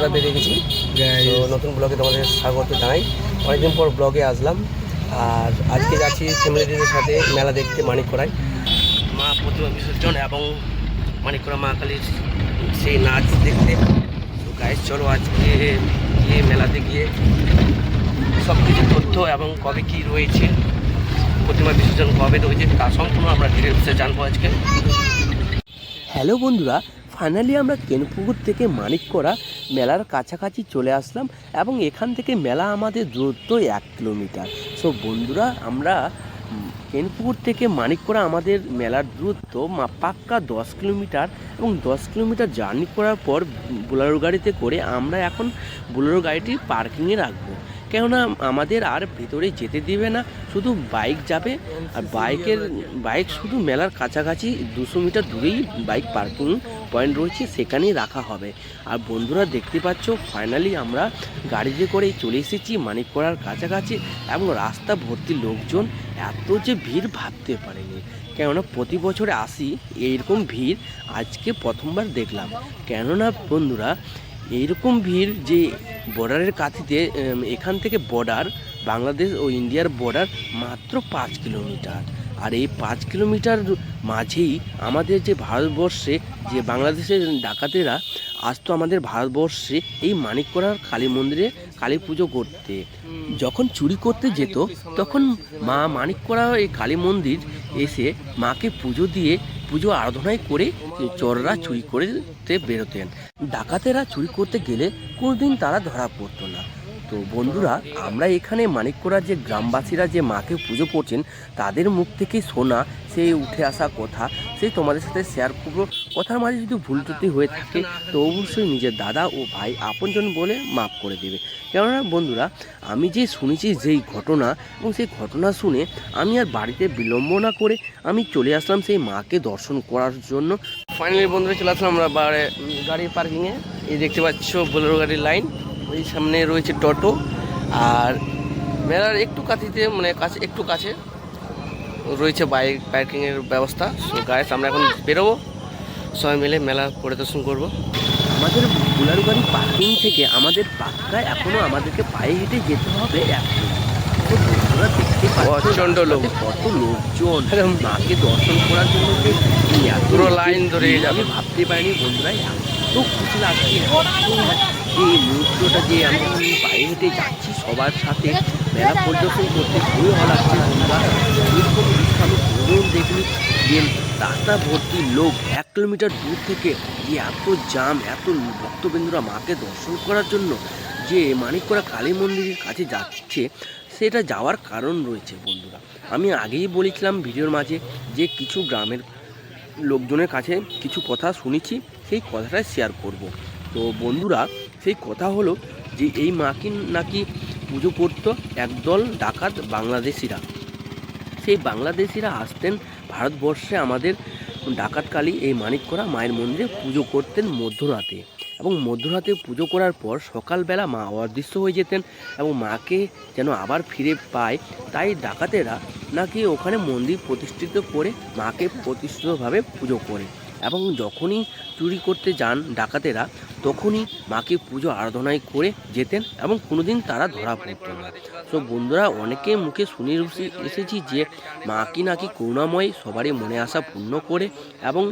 মানিকড়া বেরিয়ে গেছি। তো নতুন ব্লগে তোমাদের স্বাগত জানাই। অনেকদিন পর ব্লগে আসলাম, আর আজকে যাচ্ছি ফ্যামিলিদের সাথে মেলা দেখতে মানিকড়ায়। মা প্রতিমা বিসর্জন এবং মানিকড়া মা কালীর সেই নাচ দেখতে। তো গাইস চলো আজকে গিয়ে মেলাতে গিয়ে সব কিছু তথ্য এবং কবে কী রয়েছে, প্রতিমা বিসর্জন কবে রয়েছে তা সম্পূর্ণ আমরা ডিটেলসে জানবো আজকে। হ্যালো বন্ধুরা, ফাইনালি আমরা কেনপুকুর থেকে মানিকড়া মেলার কাছাকাছি চলে আসলাম এবং এখান থেকে মেলা আমাদের দূরত্ব 1 কিলোমিটার। সো বন্ধুরা, আমরা কেনপুকুর থেকে মানিকড়া আমাদের মেলার দূরত্ব পাক্কা 10 কিলোমিটার এবং 10 কিলোমিটার জার্নি করার পর বোলেরো গাড়িতে করে আমরা এখন বোলেরো গাড়িটি পার্কিংয়ে রাখবো, কেননা আমাদের আর ভেতরে যেতে দিবে না, শুধু বাইক যাবে। আর বাইক শুধু মেলার কাছাকাছি 200 মিটার দূরেই বাইক পার্কিং পয়েন্ট রয়েছে, সেখানেই রাখা হবে। আর বন্ধুরা দেখতে পাচ্ছ, ফাইনালি আমরা গাড়িতে করেই চলে এসেছি মানিকড়ার কাছাকাছি এবং রাস্তা ভর্তি লোকজন। এত যে ভিড় ভাবতে পারিনি, কেননা প্রতি বছরে আসি, এইরকম ভিড় আজকে প্রথমবার দেখলাম। কেননা বন্ধুরা, এইরকম ভিড় যে বর্ডারের কাছিতে, এখান থেকে বর্ডার বাংলাদেশ ও ইন্ডিয়ার বর্ডার মাত্র 5 কিলোমিটার। আর এই 5 কিলোমিটার মাঝেই আমাদের যে ভারতবর্ষে যে বাংলাদেশের ডাকাতেরা আসতো আমাদের ভারতবর্ষে এই মানিকড়ার কালী মন্দিরে কালী পুজো করতে। যখন চুরি করতে যেত তখন মা মানিকড়া এই কালী মন্দির এসে মাকে পুজো দিয়ে পুজো আরাধনায় করে চোররা চুরি করতে বেরোতেন। ডাকাতেরা চুরি করতে গেলে কোনোদিন তারা ধরা পড়তো না। তো বন্ধুরা, আমরা এখানে মানিকড়া যে গ্রামবাসীরা যে মাকে পুজো করছেন তাদের মুখ থেকে শোনা সেই উঠে আসা কথা, সেই তোমাদের সাথে শেয়ার করবো। কথার মাঝে যদি ভুল ত্রুটি হয়ে থাকে তো অবশ্যই নিজের দাদা ও ভাই আপনজন বলে মাফ করে দেবে। কেননা বন্ধুরা, আমি যে শুনেছি যেই ঘটনা এবং সেই ঘটনা শুনে আমি আর বাড়িতে বিলম্ব না করে আমি চলে আসলাম সেই মাকে দর্শন করার জন্য। ফাইনালি বন্ধুরা চলে আসলাম আমরা গাড়ির পার্কিংয়ে। এই দেখতে পাচ্ছ বোলেরো গাড়ির লাইন, ওই সামনে রয়েছে টোটো। আর মেলার একটু একটু কাছে রয়েছে বাইক পার্কিংয়ের ব্যবস্থা। সো গাইস, আমরা এখন বেরোবো, সবাই মিলে মেলা পরিদর্শন করব। আমাদের বোলেরো গাড়ি পার্কিং থেকে আমাদের পাক্কা এখনও আমাদেরকে পায়ে হেঁটে যেতে হবে 1 কিলোমিটার। দেখতে প্রচণ্ড লোক, কত লোকজন মাকে দর্শন করার জন্য যে পুরো লাইন ধরে যাবে ভাবতে পারিনি বন্ধুরা। এত খুশি লাগছে এই মুহূর্তটা যে আমি পায়ে হেঁটে যাচ্ছি সবার সাথে মেলা পরিদর্শন করতে, খুবই ভালো লাগছে বন্ধুরা। এরকম আমি কোনোদিন দেখিনি যে রাস্তা ভর্তি লোক 1 কিলোমিটার দূর থেকে যে এত জাম, এত ভক্তবৃন্দরা মাকে দর্শন করার জন্য যে মানিকড়া কালী মন্দিরের কাছে যাচ্ছে, সেটা যাওয়ার কারণ রয়েছে বন্ধুরা। আমি আগেই বলেছিলাম ভিডিওর মাঝে যে কিছু গ্রামের লোকজনের কাছে কিছু কথা শুনেছি, সেই কথাটাই শেয়ার করব। তো বন্ধুরা, সেই কথা হলো যে এই মাকে নাকি পুজো করতো একদল ডাকাত বাংলাদেশিরা। সেই বাংলাদেশিরা আসতেন ভারতবর্ষে আমাদের ডাকাতকালী এই মানিকড়া মায়ের মন্দিরে পুজো করতেন মধ্যরাতে, এবং মধ্যরাতে পুজো করার পর সকালবেলা মা অদৃশ্য হয়ে যেতেন এবং মাকে যেন আবার ফিরে পায়, তাই ডাকাতেরা নাকি ওখানে মন্দির প্রতিষ্ঠিত করে মাকে প্রতিষ্ঠিতভাবে পুজো করে। এবং যখনই চুরি করতে যান ডাকাতেরা, তখনই মাকে পুজো আরাধনায় করে যেতেন এবং কোনোদিন তারা ধরা পড়তো না। তো বন্ধুরা, অনেকে মুখে শুনে এসেছি যে মা কি নাকি করুণাময়, সবারই মনে আশা পূর্ণ করে। এবং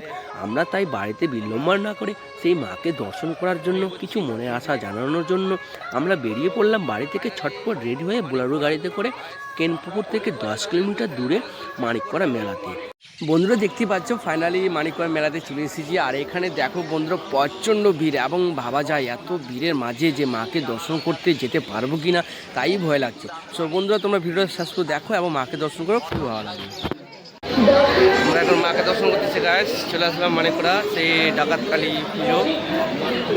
আমরা তাই বাড়িতে বিলম্ব না করে সেই মাকে দর্শন করার জন্য, কিছু মনে আশা জানানোর জন্য আমরা বেরিয়ে পড়লাম বাড়ি থেকে ছটপট রেডি হয়ে বোলেরো গাড়িতে করে কেনপুকুর থেকে 10 কিলোমিটার দূরে মানিকড়া মেলাতে। বন্ধুরা দেখতে পাচ্ছ, ফাইনালি মানিকড়া মেলাতে চলে এসেছি। আর এখানে দেখো বন্ধুরা, প্রচণ্ড ভিড়, এবং ভাবা যায় এত ভিড়ের মাঝে যে মাকে দর্শন করতে যেতে পারবো কি না তাই ভয় লাগছে। সো বন্ধুরা, তোমরা ভিডিও শেষ করে দেখো এবং মাকে দর্শন করো, খুব ভালো লাগবে। আমরা এখন মাকে দর্শন করতেছি গাইস, চলে আসলাম মানিকড়া সেই ডাকাতকালী পুজো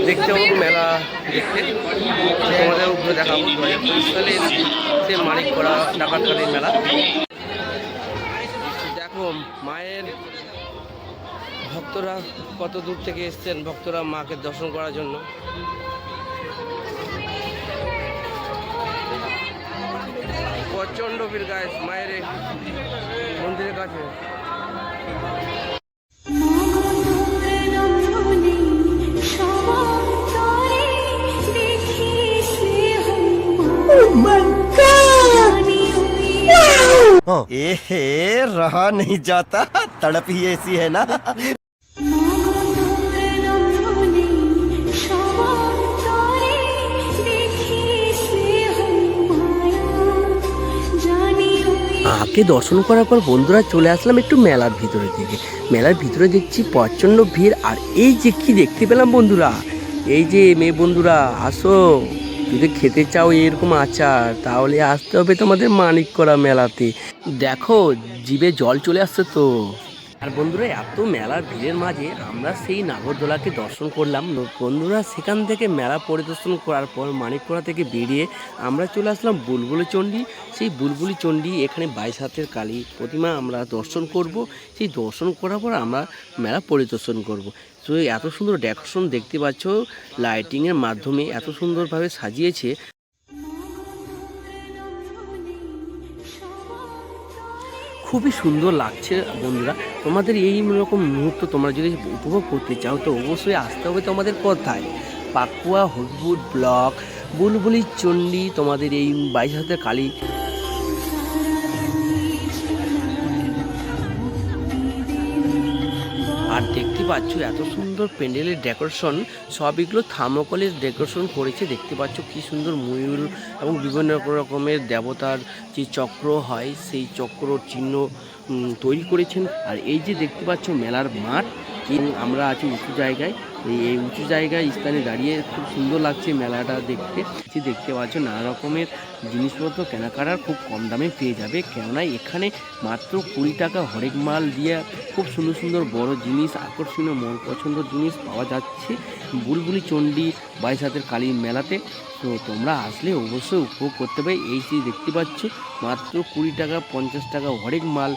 দেখতে হবে, মেলা দেখতে তোমাদের উপরে দেখাবো 2025 সালে সেই মানিকড়া ডাকাতকালী মেলা। দেখো মায়ের ভক্তরা কত দূর থেকে এসছেন, ভক্তরা মাকে দর্শন করার জন্য। প্রচণ্ড ভিড় গাইস মায়ের মন্দিরের কাছে। एहे रहा नहीं जाता, तड़प ही ऐसी है ना। আগে দর্শন করার পর বন্ধুরা চলে আসলাম একটু মেলার ভিতরে দিকে। মেলার ভিতরে দেখছি প্রচণ্ড ভিড়। আর এই যে কি দেখতে পেলাম বন্ধুরা, এই যে মেয়ে বন্ধুরা আসো, যদি খেতে চাও এরকম আচার তাহলে আসতে হবে তোমাদের মানিককড়া মেলাতে। দেখো জিভে জল চলে আসছে তো। আর বন্ধুরা এত মেলার ভিড়ের মাঝে আমরা সেই নাগরদোলাকে দর্শন করলাম। বন্ধুরা সেখান থেকে মেলা পরিদর্শন করার পর মানিককড়া থেকে বেরিয়ে আমরা চলে আসলাম বুলবুলি চণ্ডী। সেই বুলবুলি চণ্ডী এখানে 22 হাতের কালী প্রতিমা আমরা দর্শন করব। সেই দর্শন করার পর আমরা মেলা পরিদর্শন করব। তো এত সুন্দর ডেকোরেশন দেখতে পাচ্ছ, লাইটিংয়ের মাধ্যমে এত সুন্দরভাবে সাজিয়েছে। খুবই সুন্দর লাগছে বন্ধুরা। তোমাদের এই রকম মুহূর্ত তোমরা যদি উপভোগ করতে চাও তো অবশ্যই আসতে হবে তোমাদের কোথায়, পাকুয়া হবিবপুর ব্লক বুলবুলি চণ্ডী, তোমাদের এই 22 হাতের কালী। আর দেখতে পাচ্ছ এত সুন্দর প্যান্ডেলের ডেকোরেশন, সব এগুলো থার্মোকলের ডেকোরেশন করেছে। দেখতে পাচ্ছ কি সুন্দর ময়ূর এবং বিভিন্ন রকমের দেবতার যে চক্র হয় সেই চক্র চিহ্ন তৈরি করেছেন। আর এই যে দেখতে পাচ্ছ মেলার মাঠ, আমরা আছি উঁচু জায়গায়। এই উঁচু জায়গায় স্থানে দাঁড়িয়ে খুব সুন্দর লাগছে মেলাটা দেখতে। দেখতে পাচ্ছ নানা রকমের জিনিসপত্র কেনাকাটার খুব কম দামে পেয়ে যাবে, কেননা এখানে মাত্র 20 টাকা হরেক মাল দিয়ে খুব সুন্দর সুন্দর বড় জিনিস, আকর্ষণীয় মন পছন্দের জিনিস পাওয়া যাচ্ছে বুলবুলি চণ্ডী 22 হাতের কালী মেলাতে। তো তোমরা আসলে অবশ্যই উপভোগ করতে পারবে। এই যে দেখতে পাচ্ছ মাত্র 20 টাকা 50 টাকা হরেক মাল,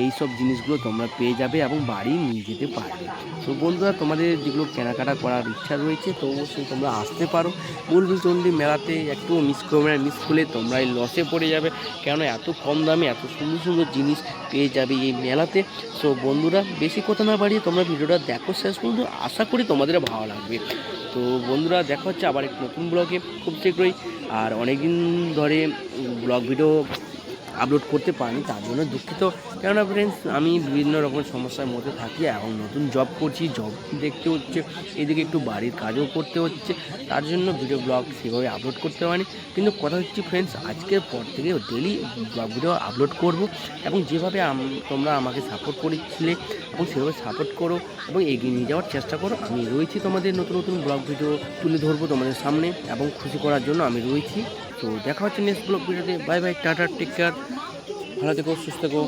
এই সব জিনিসগুলো তোমরা পেয়ে যাবে এবং বাড়ি নিয়ে যেতে পারবে। তো বন্ধুরা তোমাদের যেগুলো কেনাকাটা করার ইচ্ছা রয়েছে তো অবশ্যই তোমরা আসতে পারো বুলবুলি চণ্ডী মেলাতে। একটু মিস করলে তোমরা এই লসে পড়ে যাবে, কেননা এত কম দামে এত সুন্দর সুন্দর জিনিস পেয়ে যাবে এই মেলাতে। তো বন্ধুরা বেশি কথা না বাড়িয়ে তোমরা ভিডিওটা দেখো শেষ পর্যন্ত, আশা করি তোমাদের ভালো লাগবে। তো বন্ধুরা দেখা হচ্ছে আবার এক নতুন ব্লগে খুব শীঘ্রই। আর অনেকদিন ধরে ব্লগ ভিডিও আপলোড করতে পারিনি, তার জন্য দুঃখিত। কেননা ফ্রেন্ডস আমি বিভিন্ন রকম সমস্যার মধ্যে থাকি, এখন নতুন জব করছি, জব দেখতে হচ্ছে, এদিকে একটু বাড়ির কাজও করতে হচ্ছে, তার জন্য ভিডিও ব্লগ সেভাবে আপলোড করতে পারিনি। কিন্তু কথা হচ্ছে ফ্রেন্ডস আজকের পর থেকে ডেলি ব্লগ ভিডিও আপলোড করব, এবং যেভাবে তোমরা আমাকে সাপোর্ট করেছিলে এবং সেভাবে সাপোর্ট করো এবং এগিয়ে নিয়ে যাওয়ার চেষ্টা করো। আমি রয়েছি তোমাদের নতুন নতুন ব্লগ ভিডিও তুলে ধরবো তোমাদের সামনে এবং খুশি করার জন্য আমি রয়েছি। তো দেখা হচ্ছে নেক্সট ব্লগ ভিডিওতে। Bye bye, tata, take care, ভালো থেকো, সুস্থ থেকো।